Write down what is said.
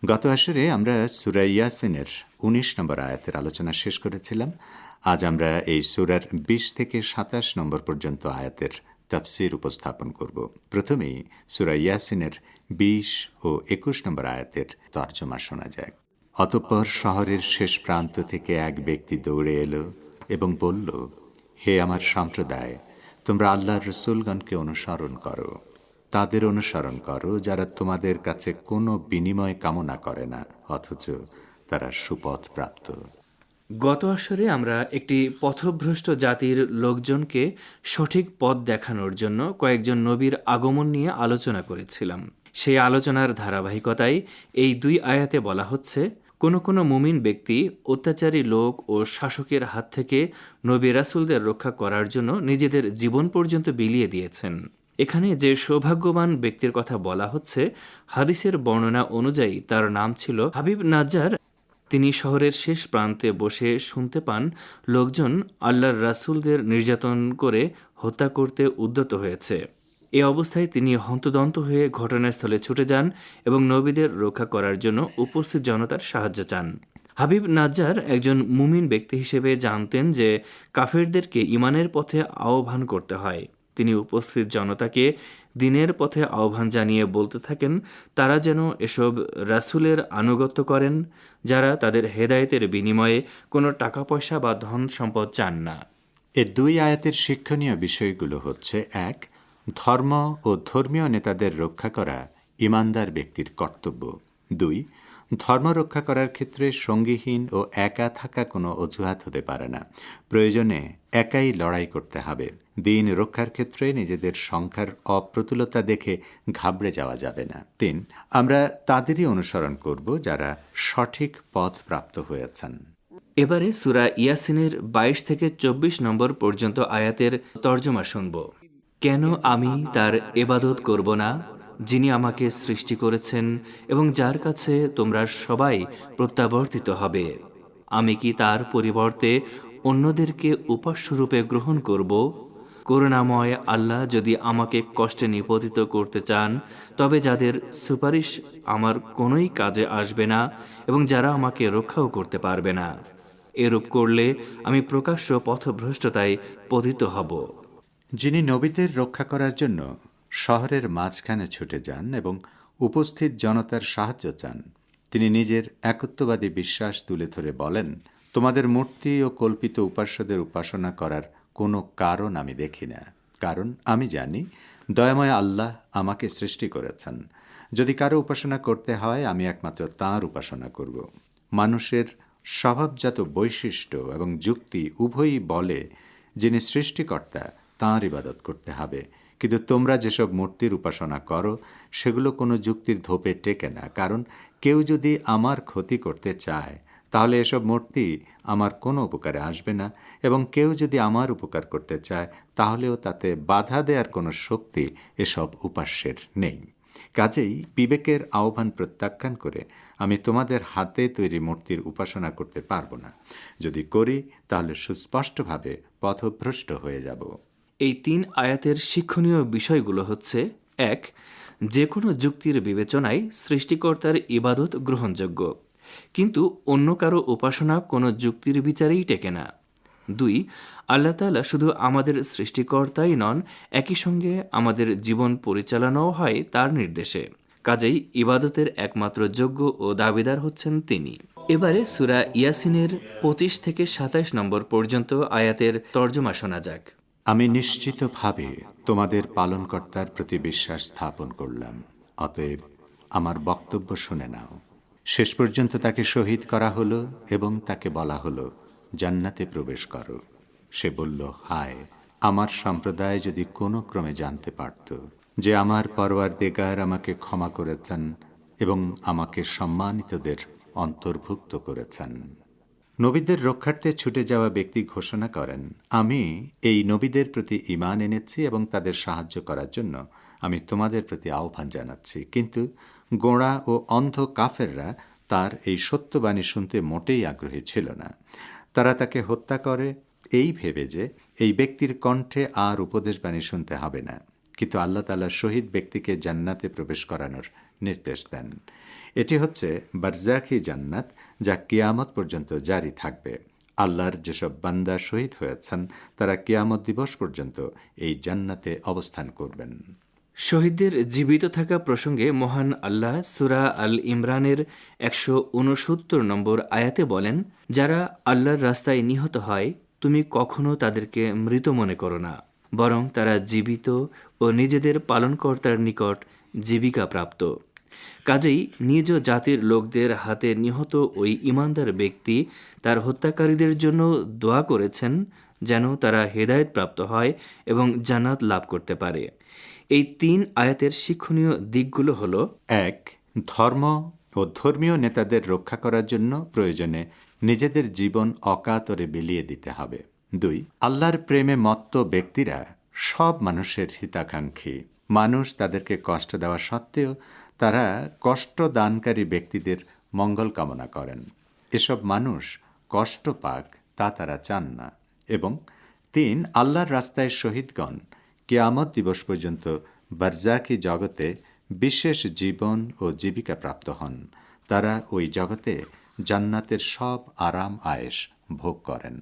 গত আসরে আমরা সূরা ইয়াসিনের ১৯ নম্বর আয়াতের আলোচনা শেষ করেছিলাম। আজ আমরা এই সূরার ২০ থেকে ২৭ নম্বর পর্যন্ত আয়াতের তাফসীর উপস্থাপন করব। প্রথমেই সূরা ইয়াসিনের ২০ ও ২১ নম্বর আয়াতের তর্জমা শোনা যাক। অতঃপর শহরের শেষ প্রান্ত থেকে এক ব্যক্তি দৌড়ে এলো এবং বলল, হে আমার সম্প্রদায়, তোমরা আল্লাহর রসূলগণকে অনুসরণ করো। তাদের অনুসরণ করো যারা তোমাদের কাছে কোনো বিনিময় কামনা করে না, অথচ তারা সুপথ প্রাপ্ত। গত আসরে আমরা একটি পথভ্রষ্ট জাতির লোকজনকে সঠিক পথ দেখানোর জন্য কয়েকজন নবীর আগমন নিয়ে আলোচনা করেছিলাম। সেই আলোচনার ধারাবাহিকতায় এই দুই আয়াতে বলা হচ্ছে, কোনো কোনো মুমিন ব্যক্তি অত্যাচারী লোক ও শাসকের হাত থেকে নবী রাসূলদের রক্ষা করার জন্য নিজেদের জীবন পর্যন্ত বিলিয়ে দিয়েছেন। এখানে যে সৌভাগ্যবান ব্যক্তির কথা বলা হচ্ছে, হাদিসের বর্ণনা অনুযায়ী তার নাম ছিল হাবিব নাজ্জার। তিনি শহরের শেষ প্রান্তে বসে শুনতে পান লোকজন আল্লাহর রাসূলদের নির্যাতন করে হত্যা করতে উদ্যত হয়েছে। এ অবস্থায় তিনি হন্তদন্ত হয়ে ঘটনাস্থলে ছুটে যান এবং নবীদের রক্ষা করার জন্য উপস্থিত জনতার সাহায্য চান। হাবিব নাজ্জার একজন মুমিন ব্যক্তি হিসেবে জানতেন যে কাফেরদেরকে ঈমানের পথে আহ্বান করতে হয়। তিনি উপস্থিত জনতাকে দ্বীনের পথে আহ্বান জানিয়ে বলতে থাকেন তারা যেন এসব রাসূলের আনুগত্য করেন, যারা তাদের হেদায়েতের বিনিময়ে কোনো টাকা পয়সা বা ধন সম্পদ চান না। এর দুই আয়াতের শিক্ষণীয় বিষয়গুলো হচ্ছে: এক, ধর্ম ও ধর্মীয় নেতাদের রক্ষা করা ঈমানদার ব্যক্তির কর্তব্য। দুই, ধর্ম রক্ষা করার ক্ষেত্রে সঙ্গীহীন ও একা থাকা কোনো অজুহাত হতে পারে না। প্রয়োজনে একাই লড়াই করতে হবে। দিন রক্ষার ক্ষেত্রে নিজেদের সংখ্যার অপ্রতুলতা দেখে ঘাবড়ে যাওয়া যাবে না। তিন, আমরা তাদেরই অনুসরণ করব যারা সঠিক পথ প্রাপ্ত হয়েছেন। এবারে সূরা ইয়াসিনের ২২ থেকে ২৪ নম্বর পর্যন্ত আয়াতের তর্জমা শুনব। কেন আমি তার ইবাদত করব না, যিনি আমাকে সৃষ্টি করেছেন এবং যার কাছে তোমরা সবাই প্রত্যাবর্তিত হবে? আমি কি তার পরিবর্তে অন্যদেরকে উপাস্যরূপে গ্রহণ করব? করুণাময় আল্লাহ যদি আমাকে কষ্টে নিপতিত করতে চান, তবে যাদের সুপারিশ আমার কোনোই কাজে আসবে না এবং যারা আমাকে রক্ষাও করতে পারবে না, এরূপ করলে আমি প্রকাশ্য পথভ্রষ্টতায় পতিত হব। যিনি নবীদের রক্ষা করার জন্য শহরের মাঝখানে ছুটে যান এবং উপস্থিত জনতার সাহায্য চান, তিনি নিজের একত্ববাদী বিশ্বাস তুলে ধরে বলেন, তোমাদের মূর্তি ও কল্পিত উপাস্যদের উপাসনা করার কোনো কারণ আমি দেখি না, কারণ আমি জানি দয়াময় আল্লাহ আমাকে সৃষ্টি করেছেন। যদি কারো উপাসনা করতে হয়, আমি একমাত্র তাঁর উপাসনা করব। মানুষের স্বভাবজাত বৈশিষ্ট্য এবং যুক্তি উভয়ই বলে যিনি সৃষ্টিকর্তা তাঁর ইবাদত করতে হবে। কিন্তু তোমরা যেসব মূর্তির উপাসনা করো, সেগুলো কোনো যুক্তির ধোপে টেকে না, কারণ কেউ যদি আমার ক্ষতি করতে চায়, তাহলে এসব মূর্তি আমার কোনো উপকারে আসবে না, এবং কেউ যদি আমার উপকার করতে চায়, তাহলেও তাতে বাধা দেওয়ার কোনো শক্তি এসব উপাস্যের নেই। কাজেই বিবেকের আহ্বান প্রত্যাখ্যান করে আমি তোমাদের হাতে তৈরি মূর্তির উপাসনা করতে পারবো না। যদি করি, তাহলে সুস্পষ্টভাবে পথভ্রষ্ট হয়ে যাব। এই ৩ আয়াতের শিক্ষণীয় বিষয়গুলো হচ্ছে: এক, যে কোনো যুক্তির বিবেচনায় সৃষ্টিকর্তার ইবাদত গ্রহণযোগ্য, কিন্তু অন্য কারো উপাসনা কোনো যুক্তির বিচারেই টেকে না। ২, আল্লাহ তাআলা শুধু আমাদের সৃষ্টিকর্তাই নন, একই সঙ্গে আমাদের জীবন পরিচালনাও হয় তার নির্দেশে। কাজেই ইবাদতের একমাত্র যোগ্য ও দাবিদার হচ্ছেন তিনি। এবারে সূরা ইয়াসিনের ২৫ থেকে ২৭ নম্বর পর্যন্ত আয়াতের তর্জমা শোনা যাক। আমি নিশ্চিতভাবে তোমাদের পালনকর্তার প্রতি বিশ্বাস স্থাপন করলাম, অতএব আমার বক্তব্য শুনে নাও। শেষ পর্যন্ত তাকে শহীদ করা হলো এবং তাকে বলা হলো, জান্নাতে প্রবেশ করো। সে বলল, হায়, আমার সম্প্রদায় যদি কোনো ক্রমে জানতে পারত যে আমার পরওয়ারদিগার আমাকে ক্ষমা করেছেন এবং আমাকে সম্মানিতদের অন্তর্ভুক্ত করেছেন। নবীদের রক্ষার্থে ছুটে যাওয়া ব্যক্তি ঘোষণা করেন, আমি এই নবীদের প্রতি ঈমান এনেছি এবং তাদের সাহায্য করার জন্য আমি তোমাদের প্রতি আহ্বান জানাচ্ছি। কিন্তু গোঁড়া ও অন্ধ কাফেররা তার এই সত্যবাণী শুনতে মোটেই আগ্রহী ছিল না। তারা তাকে হত্যা করে এই ভেবে যে এই ব্যক্তির কণ্ঠে আর উপদেশবাণী শুনতে হবে না। কিন্তু আল্লাহ তাআলা শহীদ ব্যক্তিকে জান্নাতে প্রবেশ করানোর নির্দেশ দেন। এটি হচ্ছে বারজাখি জান্নাত, যা কিয়ামত পর্যন্ত জারি থাকবে। আল্লাহর যেসব বান্দা শহীদ হয়েছেন তারা কিয়ামত দিবস পর্যন্ত এই জান্নাতে অবস্থান করবেন। শহীদদের জীবিত থাকা প্রসঙ্গে মহান আল্লাহ সূরা আল ইমরানের 169 নম্বর আয়াতে বলেন, যারা আল্লাহর রাস্তায় নিহত হয় তুমি কখনো তাদেরকে মৃত মনে করো না, বরং তারা জীবিত ও নিজেদের পালনকর্তার নিকট জীবিকা প্রাপ্ত। কাজেই নিজ জাতির লোকদের হাতে নিহত ওই ঈমানদার ব্যক্তি তার হত্যাকারীদের জন্য দোয়া করেছেন যেন তারা হেদায়েত প্রাপ্ত হয় এবং জান্নাত লাভ করতে পারে। এই 3 আয়াতের শিক্ষণীয় দিকগুলো হলো: 1. ধর্ম ও ধর্মীয় নেতাদের রক্ষা করার জন্য প্রয়োজনে নিজেদের জীবন অকাতরে বিলিয়ে দিতে হবে। 2. আল্লাহর প্রেমে মত্ত ব্যক্তিরা সব মানুষের হিতাকাঙ্ক্ষী। মানুষ তাদেরকে কষ্ট দেওয়া সত্ত্বেও তারা কষ্ট দানকারী ব্যক্তিদের মঙ্গল কামনা করেন। এসব মানুষ কষ্ট পাক তা তারা চান না। এবং 3. আল্লাহর রাস্তায় শহীদগণ কিয়ামত দিবস পর্যন্ত বারজাকি জগতে বিশেষ জীবন ও জীবিকা প্রাপ্ত হন। তারা ওই জগতে জান্নাতের সব আরাম আয়েশ ভোগ করেন।